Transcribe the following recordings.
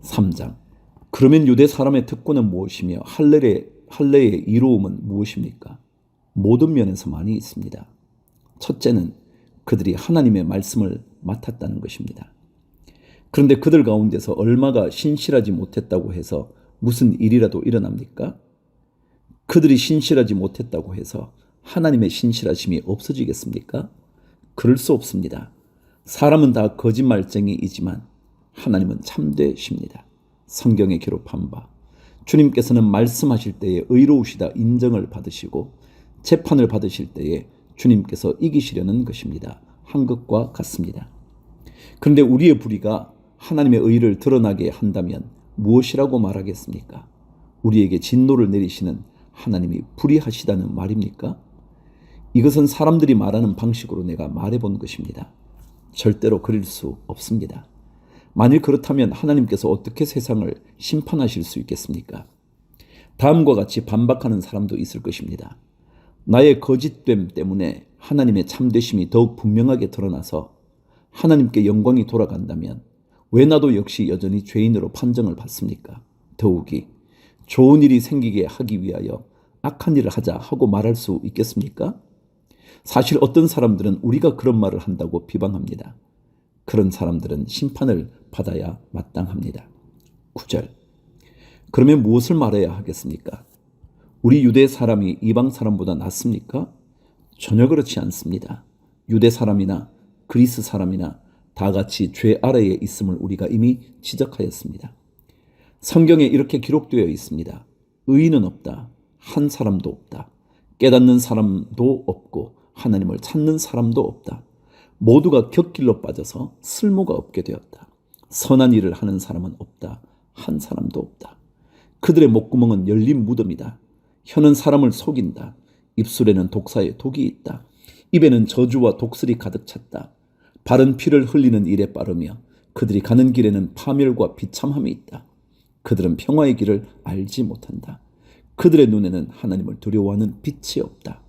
3장. 그러면 유대 사람의 특권은 무엇이며 할례의 이로움은 무엇입니까? 모든 면에서 많이 있습니다. 첫째는 그들이 하나님의 말씀을 맡았다는 것입니다. 그런데 그들 가운데서 얼마가 신실하지 못했다고 해서 무슨 일이라도 일어납니까? 그들이 신실하지 못했다고 해서 하나님의 신실하심이 없어지겠습니까? 그럴 수 없습니다. 사람은 다 거짓말쟁이이지만 하나님은 참되십니다. 성경에 기록한 바 주님께서는 말씀하실 때에 의로우시다 인정을 받으시고 재판을 받으실 때에 주님께서 이기시려는 것입니다. 한 것과 같습니다. 그런데 우리의 불의가 하나님의 의를 드러나게 한다면 무엇이라고 말하겠습니까? 우리에게 진노를 내리시는 하나님이 불의하시다는 말입니까? 이것은 사람들이 말하는 방식으로 내가 말해본 것입니다. 절대로 그럴 수 없습니다. 만일 그렇다면 하나님께서 어떻게 세상을 심판하실 수 있겠습니까? 다음과 같이 반박하는 사람도 있을 것입니다. 나의 거짓됨 때문에 하나님의 참되심이 더욱 분명하게 드러나서 하나님께 영광이 돌아간다면 왜 나도 역시 여전히 죄인으로 판정을 받습니까? 더욱이 좋은 일이 생기게 하기 위하여 악한 일을 하자 하고 말할 수 있겠습니까? 사실 어떤 사람들은 우리가 그런 말을 한다고 비방합니다. 그런 사람들은 심판을 받아야 마땅합니다. 9절. 그러면 무엇을 말해야 하겠습니까? 우리 유대 사람이 이방 사람보다 낫습니까? 전혀 그렇지 않습니다. 유대 사람이나 그리스 사람이나 다 같이 죄 아래에 있음을 우리가 이미 지적하였습니다. 성경에 이렇게 기록되어 있습니다. 의인은 없다. 한 사람도 없다. 깨닫는 사람도 없고 하나님을 찾는 사람도 없다. 모두가 곁길로 빠져서 쓸모가 없게 되었다. 선한 일을 하는 사람은 없다. 한 사람도 없다. 그들의 목구멍은 열린 무덤이다. 혀는 사람을 속인다. 입술에는 독사의 독이 있다. 입에는 저주와 독설이 가득 찼다. 바른 피를 흘리는 일에 빠르며 그들이 가는 길에는 파멸과 비참함이 있다. 그들은 평화의 길을 알지 못한다. 그들의 눈에는 하나님을 두려워하는 빛이 없다.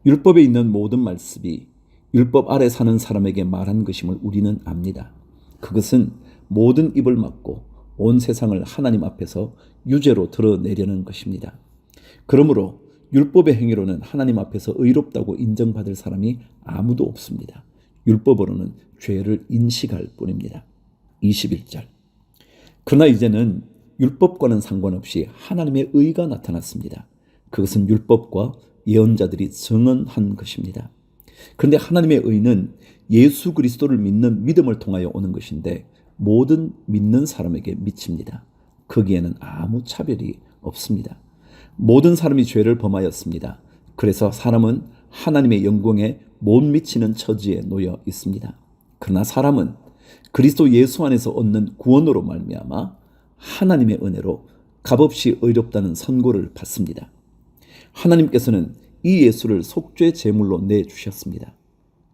율법에 있는 모든 말씀이 율법 아래 사는 사람에게 말한 것임을 우리는 압니다. 그것은 모든 입을 막고 온 세상을 하나님 앞에서 유죄로 드러내려는 것입니다. 그러므로 율법의 행위로는 하나님 앞에서 의롭다고 인정받을 사람이 아무도 없습니다. 율법으로는 죄를 인식할 뿐입니다. 21절. 그러나 이제는 율법과는 상관없이 하나님의 의가 나타났습니다. 그것은 율법과 예언자들이 증언한 것입니다. 그런데 하나님의 의는 예수 그리스도를 믿는 믿음을 통하여 오는 것인데 모든 믿는 사람에게 미칩니다. 거기에는 아무 차별이 없습니다. 모든 사람이 죄를 범하였습니다. 그래서 사람은 하나님의 영광에 못 미치는 처지에 놓여 있습니다. 그러나 사람은 그리스도 예수 안에서 얻는 구원으로 말미암아 하나님의 은혜로 값없이 의롭다는 선고를 받습니다. 하나님께서는 이 예수를 속죄 제물로 내주셨습니다.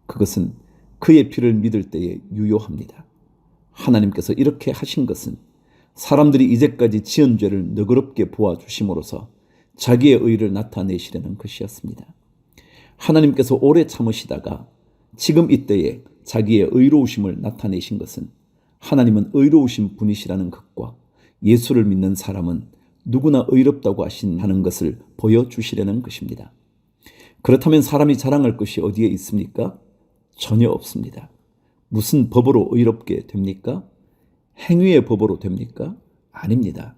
그것은 그의 피를 믿을 때에 유효합니다. 하나님께서 이렇게 하신 것은 사람들이 이제까지 지은 죄를 너그럽게 보아주심으로써 자기의 의를 나타내시려는 것이었습니다. 하나님께서 오래 참으시다가 지금 이때에 자기의 의로우심을 나타내신 것은 하나님은 의로우신 분이시라는 것과 예수를 믿는 사람은 누구나 의롭다고 하는 것을 보여주시려는 것입니다. 그렇다면 사람이 자랑할 것이 어디에 있습니까? 전혀 없습니다. 무슨 법으로 의롭게 됩니까? 행위의 법으로 됩니까? 아닙니다.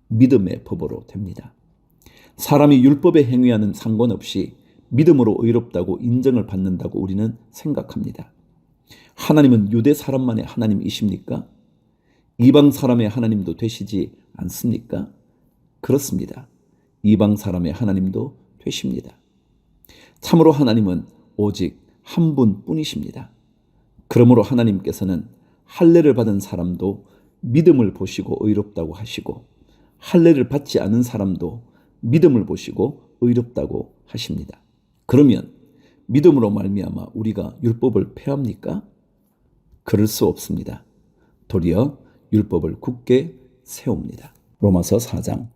믿음의 법으로 됩니다. 사람이 율법의 행위와는 상관없이 믿음으로 의롭다고 인정을 받는다고 우리는 생각합니다. 하나님은 유대 사람만의 하나님이십니까? 이방 사람의 하나님도 되시지 않습니까? 그렇습니다. 이방 사람의 하나님도 되십니다. 참으로 하나님은 오직 한 분뿐이십니다. 그러므로 하나님께서는 할례를 받은 사람도 믿음을 보시고 의롭다고 하시고 할례를 받지 않은 사람도 믿음을 보시고 의롭다고 하십니다. 그러면 믿음으로 말미암아 우리가 율법을 폐합니까? 그럴 수 없습니다. 도리어 율법을 굳게 세웁니다. 로마서 4장.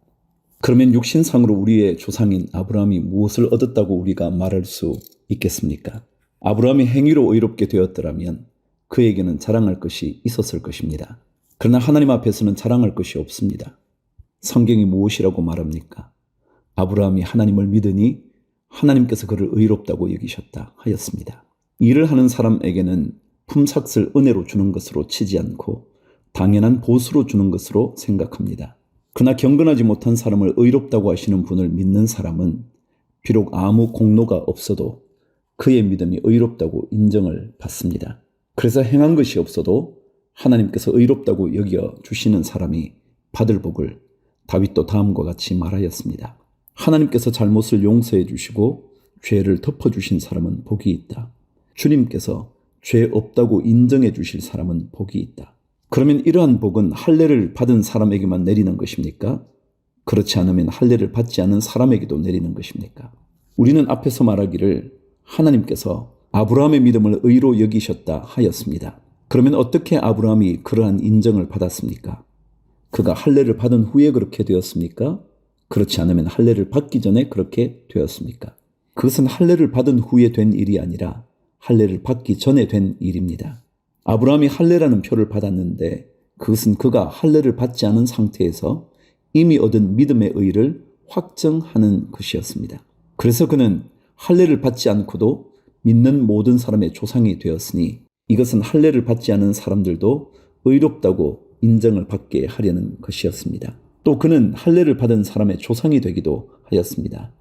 그러면 육신상으로 우리의 조상인 아브라함이 무엇을 얻었다고 우리가 말할 수 있겠습니까? 아브라함이 행위로 의롭게 되었더라면 그에게는 자랑할 것이 있었을 것입니다. 그러나 하나님 앞에서는 자랑할 것이 없습니다. 성경이 무엇이라고 말합니까? 아브라함이 하나님을 믿으니 하나님께서 그를 의롭다고 여기셨다 하였습니다. 일을 하는 사람에게는 품삯을 은혜로 주는 것으로 치지 않고 당연한 보수로 주는 것으로 생각합니다. 그러나 경건하지 못한 사람을 의롭다고 하시는 분을 믿는 사람은 비록 아무 공로가 없어도 그의 믿음이 의롭다고 인정을 받습니다. 그래서 행한 것이 없어도 하나님께서 의롭다고 여겨주시는 사람이 받을 복을 다윗도 다음과 같이 말하였습니다. 하나님께서 잘못을 용서해 주시고 죄를 덮어주신 사람은 복이 있다. 주님께서 죄 없다고 인정해 주실 사람은 복이 있다. 그러면 이러한 복은 할례를 받은 사람에게만 내리는 것입니까? 그렇지 않으면 할례를 받지 않은 사람에게도 내리는 것입니까? 우리는 앞에서 말하기를 하나님께서 아브라함의 믿음을 의로 여기셨다 하였습니다. 그러면 어떻게 아브라함이 그러한 인정을 받았습니까? 그가 할례를 받은 후에 그렇게 되었습니까? 그렇지 않으면 할례를 받기 전에 그렇게 되었습니까? 그것은 할례를 받은 후에 된 일이 아니라 할례를 받기 전에 된 일입니다. 아브라함이 할례라는 표를 받았는데 그것은 그가 할례를 받지 않은 상태에서 이미 얻은 믿음의 의를 확정하는 것이었습니다. 그래서 그는 할례를 받지 않고도 믿는 모든 사람의 조상이 되었으니 이것은 할례를 받지 않은 사람들도 의롭다고 인정을 받게 하려는 것이었습니다. 또 그는 할례를 받은 사람의 조상이 되기도 하였습니다.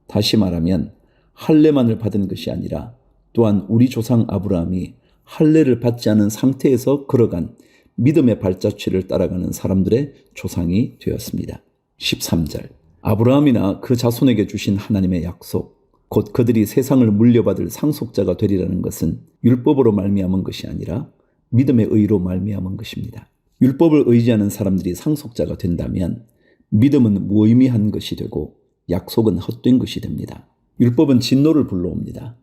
다시 말하면 할례만을 받은 것이 아니라 또한 우리 조상 아브라함이 할례를 받지 않은 상태에서 걸어간 믿음의 발자취를 따라가는 사람들의 조상이 되었습니다. 13절 아브라함이나 그 자손에게 주신 하나님의 약속 곧 그들이 세상을 물려받을 상속자가 되리라는 것은 율법으로 말미암은 것이 아니라 믿음의 의로 말미암은 것입니다. 율법을 의지하는 사람들이 상속자가 된다면 믿음은 무의미한 것이 되고 약속은 헛된 것이 됩니다. 율법은 진노를 불러옵니다.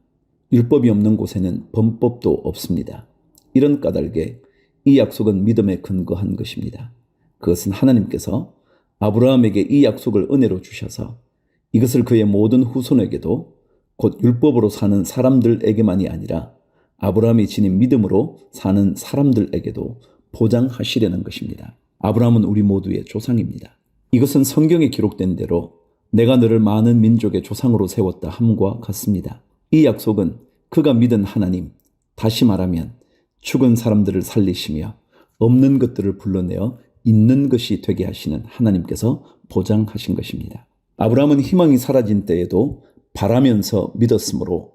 율법이 없는 곳에는 범법도 없습니다. 이런 까닭에 이 약속은 믿음에 근거한 것입니다. 그것은 하나님께서 아브라함에게 이 약속을 은혜로 주셔서 이것을 그의 모든 후손에게도 곧 율법으로 사는 사람들에게만이 아니라 아브라함이 지닌 믿음으로 사는 사람들에게도 보장하시려는 것입니다. 아브라함은 우리 모두의 조상입니다. 이것은 성경에 기록된 대로 내가 너를 많은 민족의 조상으로 세웠다 함과 같습니다. 이 약속은 그가 믿은 하나님, 다시 말하면 죽은 사람들을 살리시며 없는 것들을 불러내어 있는 것이 되게 하시는 하나님께서 보장하신 것입니다. 아브라함은 희망이 사라진 때에도 바라면서 믿었으므로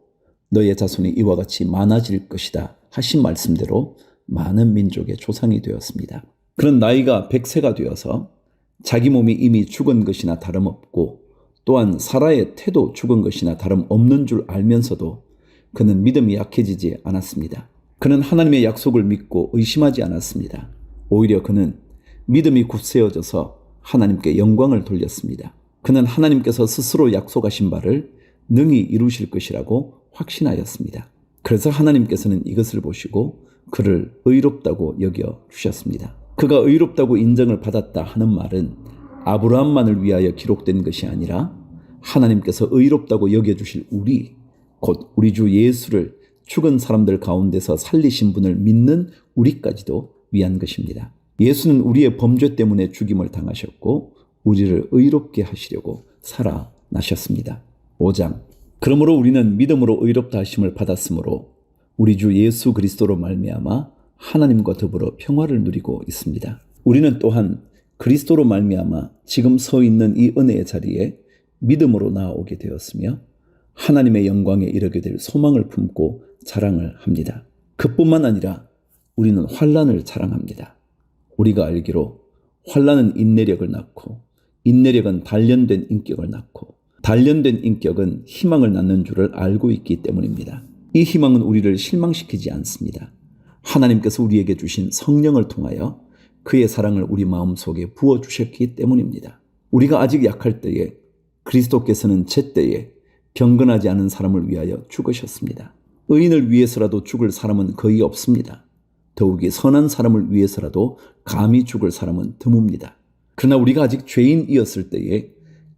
너의 자손이 이와 같이 많아질 것이다 하신 말씀대로 많은 민족의 조상이 되었습니다. 그런 나이가 100세가 되어서 자기 몸이 이미 죽은 것이나 다름없고 또한 사라의 태도 죽은 것이나 다름없는 줄 알면서도 그는 믿음이 약해지지 않았습니다. 그는 하나님의 약속을 믿고 의심하지 않았습니다. 오히려 그는 믿음이 굳세어져서 하나님께 영광을 돌렸습니다. 그는 하나님께서 스스로 약속하신 바를 능히 이루실 것이라고 확신하였습니다. 그래서 하나님께서는 이것을 보시고 그를 의롭다고 여겨주셨습니다. 그가 의롭다고 인정을 받았다 하는 말은 아브라함만을 위하여 기록된 것이 아니라 하나님께서 의롭다고 여겨주실 우리, 곧 우리 주 예수를 죽은 사람들 가운데서 살리신 분을 믿는 우리까지도 위한 것입니다. 예수는 우리의 범죄 때문에 죽임을 당하셨고 우리를 의롭게 하시려고 살아나셨습니다. 5장 그러므로 우리는 믿음으로 의롭다 하심을 받았으므로 우리 주 예수 그리스도로 말미암아 하나님과 더불어 평화를 누리고 있습니다. 우리는 또한 그리스도로 말미암아 지금 서 있는 이 은혜의 자리에 믿음으로 나아오게 되었으며 하나님의 영광에 이르게 될 소망을 품고 자랑을 합니다. 그뿐만 아니라 우리는 환난을 자랑합니다. 우리가 알기로 환난은 인내력을 낳고 인내력은 단련된 인격을 낳고 단련된 인격은 희망을 낳는 줄을 알고 있기 때문입니다. 이 희망은 우리를 실망시키지 않습니다. 하나님께서 우리에게 주신 성령을 통하여 그의 사랑을 우리 마음속에 부어주셨기 때문입니다. 우리가 아직 약할 때에 그리스도께서는 제때에 경건하지 않은 사람을 위하여 죽으셨습니다. 의인을 위해서라도 죽을 사람은 거의 없습니다. 더욱이 선한 사람을 위해서라도 감히 죽을 사람은 드뭅니다. 그러나 우리가 아직 죄인이었을 때에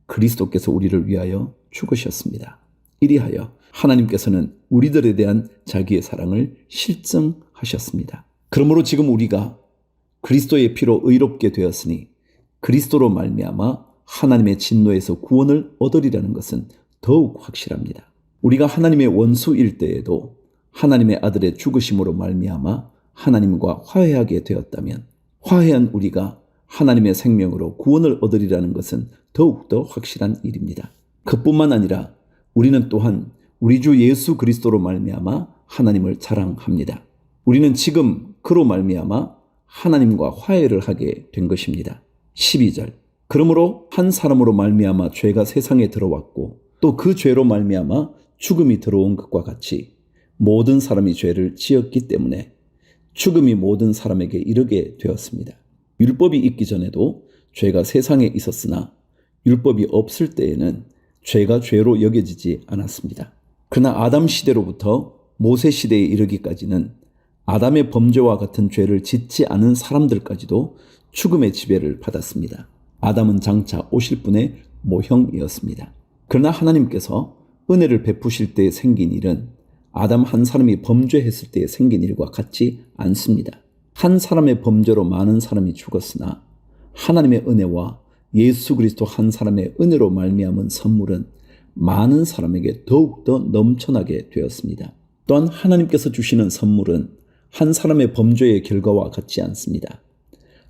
그리스도께서 우리를 위하여 죽으셨습니다. 이리하여 하나님께서는 우리들에 대한 자기의 사랑을 실증하셨습니다. 그러므로 지금 우리가 그리스도의 피로 의롭게 되었으니 그리스도로 말미암아 하나님의 진노에서 구원을 얻으리라는 것은 더욱 확실합니다. 우리가 하나님의 원수일 때에도 하나님의 아들의 죽으심으로 말미암아 하나님과 화해하게 되었다면 화해한 우리가 하나님의 생명으로 구원을 얻으리라는 것은 더욱더 확실한 일입니다. 그뿐만 아니라 우리는 또한 우리 주 예수 그리스도로 말미암아 하나님을 자랑합니다. 우리는 지금 그로 말미암아 하나님과 화해를 하게 된 것입니다. 12절. 그러므로 한 사람으로 말미암아 죄가 세상에 들어왔고 또 그 죄로 말미암아 죽음이 들어온 것과 같이 모든 사람이 죄를 지었기 때문에 죽음이 모든 사람에게 이르게 되었습니다. 율법이 있기 전에도 죄가 세상에 있었으나 율법이 없을 때에는 죄가 죄로 여겨지지 않았습니다. 그러나 아담 시대로부터 모세 시대에 이르기까지는 아담의 범죄와 같은 죄를 짓지 않은 사람들까지도 죽음의 지배를 받았습니다. 아담은 장차 오실 분의 모형이었습니다. 그러나 하나님께서 은혜를 베푸실 때 생긴 일은 아담 한 사람이 범죄했을 때 생긴 일과 같지 않습니다. 한 사람의 범죄로 많은 사람이 죽었으나 하나님의 은혜와 예수 그리스도 한 사람의 은혜로 말미암은 선물은 많은 사람에게 더욱더 넘쳐나게 되었습니다. 또한 하나님께서 주시는 선물은 한 사람의 범죄의 결과와 같지 않습니다.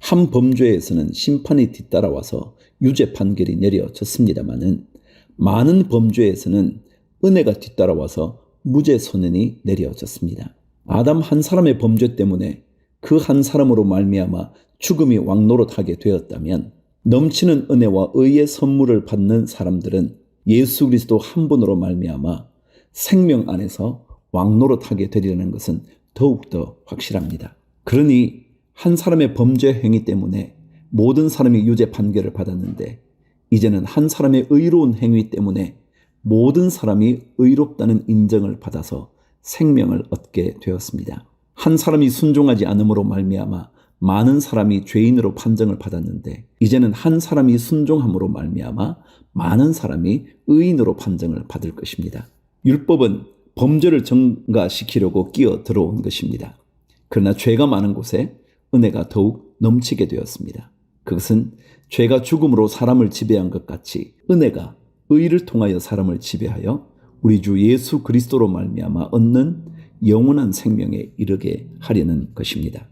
한 범죄에서는 심판이 뒤따라와서 유죄 판결이 내려졌습니다마는 많은 범죄에서는 은혜가 뒤따라와서 무죄 선언이 내려졌습니다. 아담 한 사람의 범죄 때문에 그 한 사람으로 말미암아 죽음이 왕노릇하게 되었다면 넘치는 은혜와 의의 선물을 받는 사람들은 예수 그리스도 한 분으로 말미암아 생명 안에서 왕노릇하게 되리라는 것은 더욱더 확실합니다. 그러니 한 사람의 범죄 행위 때문에 모든 사람이 유죄 판결을 받았는데 이제는 한 사람의 의로운 행위 때문에 모든 사람이 의롭다는 인정을 받아서 생명을 얻게 되었습니다. 한 사람이 순종하지 않음으로 말미암아 많은 사람이 죄인으로 판정을 받았는데 이제는 한 사람이 순종함으로 말미암아 많은 사람이 의인으로 판정을 받을 것입니다. 율법은 범죄를 증가시키려고 끼어 들어온 것입니다. 그러나 죄가 많은 곳에 은혜가 더욱 넘치게 되었습니다. 그것은 죄가 죽음으로 사람을 지배한 것 같이 은혜가 의를 통하여 사람을 지배하여 우리 주 예수 그리스도로 말미암아 얻는 영원한 생명에 이르게 하려는 것입니다.